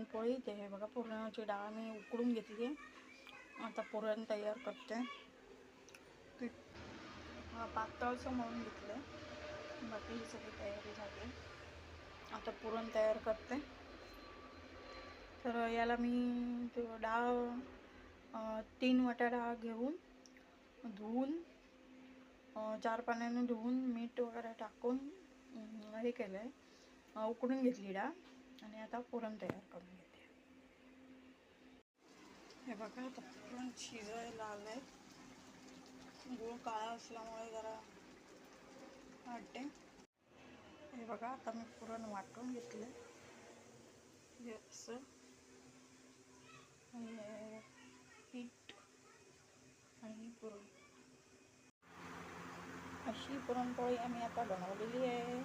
पुरणपोळी ते हे बघा, पुरणाची डाळ मी उकडून घेतली आहे. आता पुरण तयार करते. पीठ पातळसं मळून घेतलं आहे. बाकी ही सगळी तयारी झाली. आता पुरण तयार करते. तर याला मी ते डाळ 3 वाट्या डाळ घेऊन धुवून 4 पाण्याने धुवून मीठ वगैरे टाकून हे केलं आहे, उकडून घेतली डाळ. आणि आता पुरण तयार करून घेते. हे बघा, आता पुरण शिजायला आलं आहे. गूळ काळा असल्यामुळे जरा वाटते. हे बघा, आता मी पुरण वाटून घेतलं हे असं. पीठ आणि पुरण, अशी पुरणपोळी आम्ही आता बनवलेली आहे.